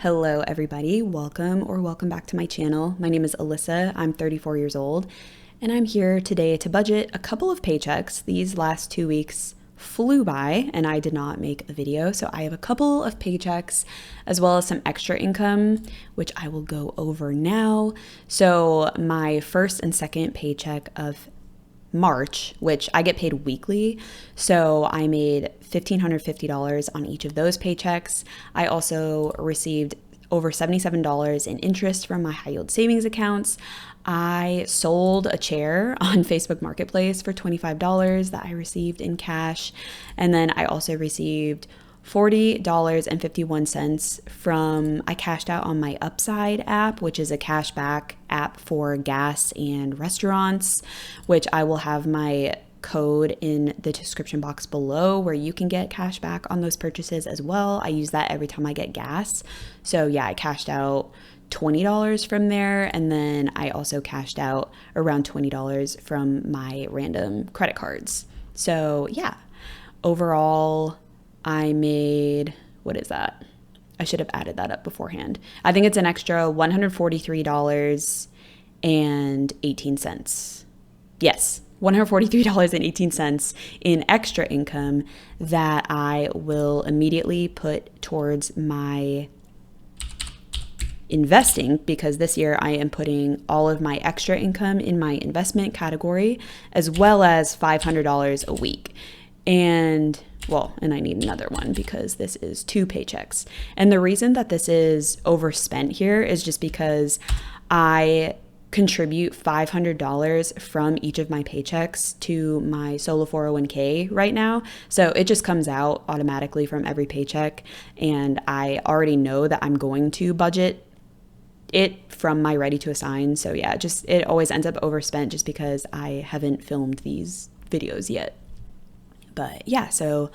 Hello everybody, welcome back to my channel. My name is Alyssa, I'm 34 years old, and I'm here today to budget a couple of paychecks. These last 2 weeks flew by and I did not make a video, so I have a couple of paychecks as well as some extra income, which I will go over now. So my first and second paycheck of March, which I get paid weekly, so I made $1,550 on each of those paychecks. I also received over $77 in interest from my high yield savings accounts. I sold a chair on Facebook Marketplace for $25 that I received in cash, and then I also received $40.51 from, I cashed out on my Upside app, which is a cashback app for gas and restaurants, which I will have my code in the description box below where you can get cash back on those purchases as well. I use that every time I get gas. So yeah, I cashed out $20 from there, and then I also cashed out around $20 from my random credit cards. So yeah, overall I made, what is that? I should have added that up beforehand. I think it's an extra $143.18. Yes, $143.18 in extra income that I will immediately put towards my investing, because this year I am putting all of my extra income in my investment category, as well as $500 a week. And I need another one because this is 2 paychecks. And the reason that this is overspent here is just because I contribute $500 from each of my paychecks to my solo 401k right now. So it just comes out automatically from every paycheck. And I already know that I'm going to budget it from my ready to assign. So yeah, it always ends up overspent just because I haven't filmed these videos yet. But yeah, so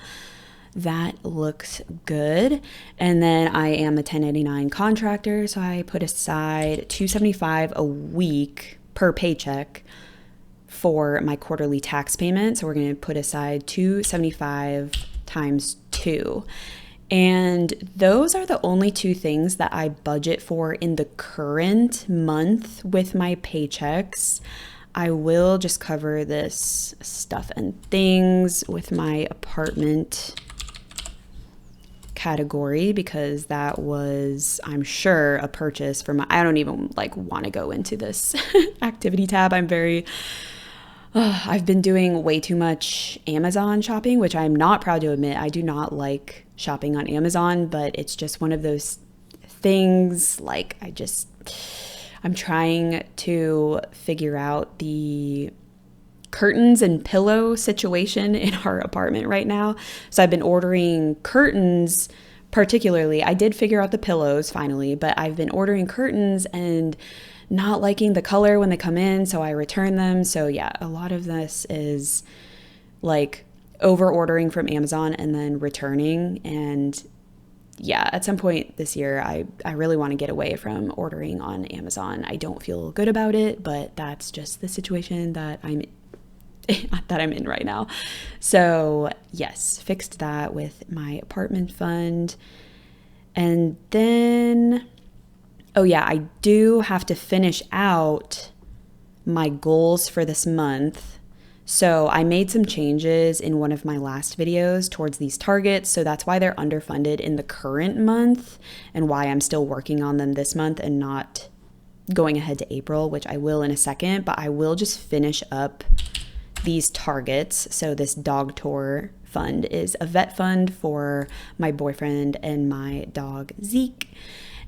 that looks good. And then I am a 1099 contractor, so I put aside $275 a week per paycheck for my quarterly tax payment. So we're going to put aside $275 times 2. And those are the only 2 things that I budget for in the current month with my paychecks. I will just cover this stuff and things with my apartment category because that was, I'm sure, a purchase for I don't even want to go into this activity tab. I've been doing way too much Amazon shopping, which I'm not proud to admit. I do not like shopping on Amazon, but it's just one of those things. I'm trying to figure out the curtains and pillow situation in our apartment right now. So I've been ordering curtains particularly. I did figure out the pillows finally, but I've been ordering curtains and not liking the color when they come in, so I return them. So yeah, a lot of this is over ordering from Amazon and then returning. And yeah, at some point this year, I really want to get away from ordering on Amazon. I don't feel good about it, but that's just the situation that I'm in right now. So yes, fixed that with my apartment fund. And then, I do have to finish out my goals for this month. So I made some changes in one of my last videos towards these targets. So that's why they're underfunded in the current month and why I'm still working on them this month and not going ahead to April, which I will in a second. But I will just finish up these targets. So this dog tour fund is a vet fund for my boyfriend and my dog Zeke.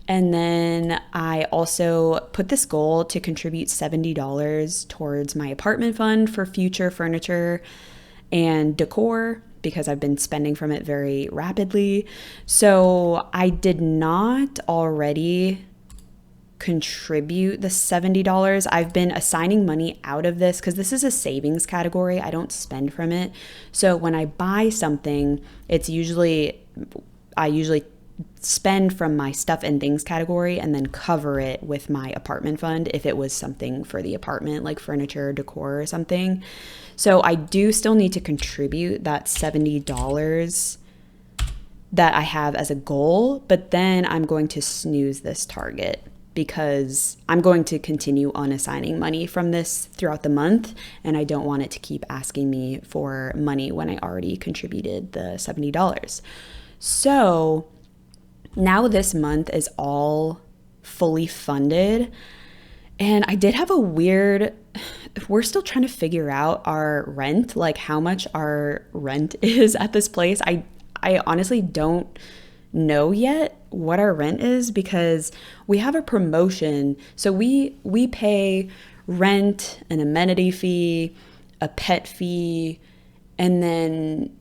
And then I also put this goal to contribute $70 towards my apartment fund for future furniture and decor because I've been spending from it very rapidly. So I did not already contribute the $70. I've been assigning money out of this because this is a savings category. I don't spend from it. So when I buy something, I usually spend from my stuff and things category and then cover it with my apartment fund if it was something for the apartment, like furniture, decor, or something. So I do still need to contribute that $70 that I have as a goal, but then I'm going to snooze this target because I'm going to continue unassigning money from this throughout the month, and I don't want it to keep asking me for money when I already contributed the $70. So now this month is all fully funded, and I did have we're still trying to figure out our rent, like how much our rent is at this place. I honestly don't know yet what our rent is because we have a promotion. So we pay rent, an amenity fee, a pet fee, and then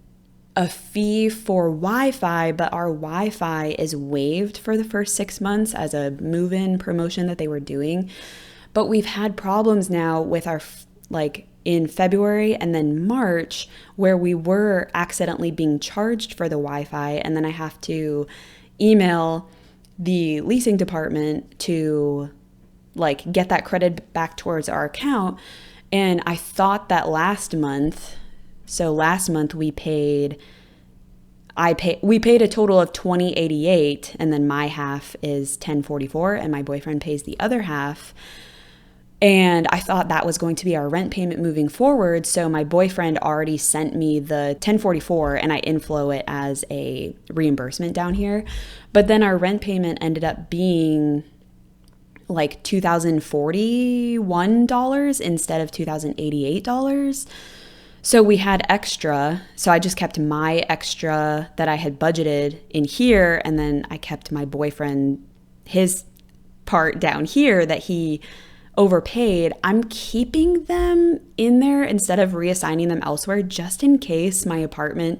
a fee for Wi-Fi, but our Wi-Fi is waived for the first 6 months as a move-in promotion that they were doing. But we've had problems now with our, like, in February and then March, where we were accidentally being charged for the Wi-Fi, and then I have to email the leasing department to like get that credit back towards our account. And I thought that last month we paid a total of $20.88, and then my half is $10.44, and my boyfriend pays the other half. And I thought that was going to be our rent payment moving forward. So my boyfriend already sent me the $10.44 and I inflow it as a reimbursement down here. But then our rent payment ended up being like $2,041 instead of $2,088. So we had extra. So I just kept my extra that I had budgeted in here. And then I kept my boyfriend, his part down here that he overpaid. I'm keeping them in there instead of reassigning them elsewhere just in case my apartment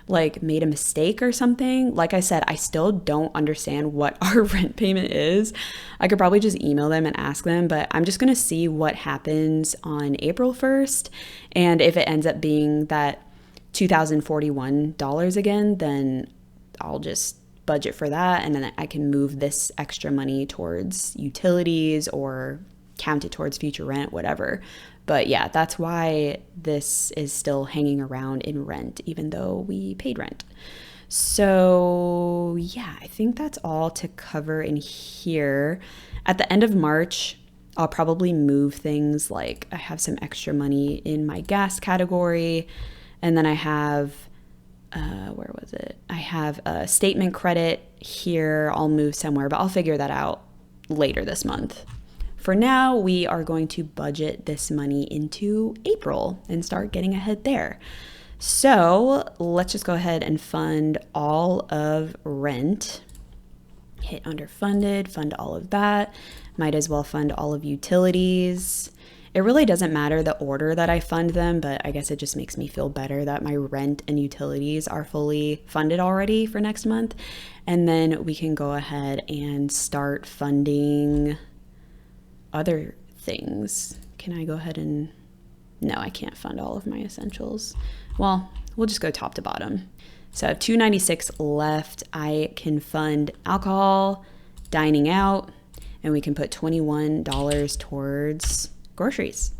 like made a mistake or something. Like I said, I still don't understand what our rent payment is. I could probably just email them and ask them, but I'm just going to see what happens on April 1st. And if it ends up being that $2,041 again, then I'll just budget for that. And then I can move this extra money towards utilities or count it towards future rent, whatever. But yeah, that's why this is still hanging around in rent, even though we paid rent. So yeah, I think that's all to cover in here. At the end of March, I'll probably move things like I have some extra money in my gas category, and then I have where was it? I have a statement credit here. I'll move somewhere, but I'll figure that out later this month. For now, we are going to budget this money into April and start getting ahead there. So let's just go ahead and fund all of rent. Hit underfunded, fund all of that. Might as well fund all of utilities. It really doesn't matter the order that I fund them, but I guess it just makes me feel better that my rent and utilities are fully funded already for next month. And then we can go ahead and start funding other things. Can I go ahead and... No, I can't fund all of my essentials. Well, we'll just go top to bottom. So I have $296 left. I can fund alcohol, dining out, and we can put $21 towards groceries.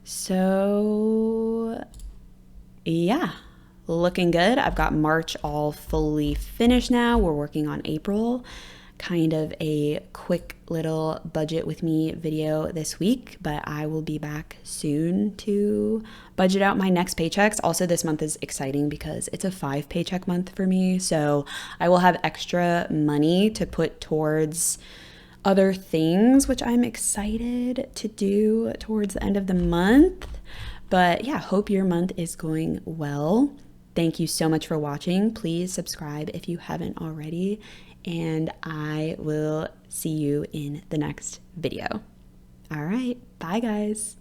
So yeah, looking good. I've got March all fully finished now. We're working on April. Kind of a quick little budget with me video this week, but I will be back soon to budget out my next paychecks. Also, this month is exciting because it's a 5 paycheck month for me, so I will have extra money to put towards other things, which I'm excited to do towards the end of the month. But yeah, hope your month is going well. Thank you so much for watching. Please subscribe if you haven't already, and I will see you in the next video. All right, bye guys.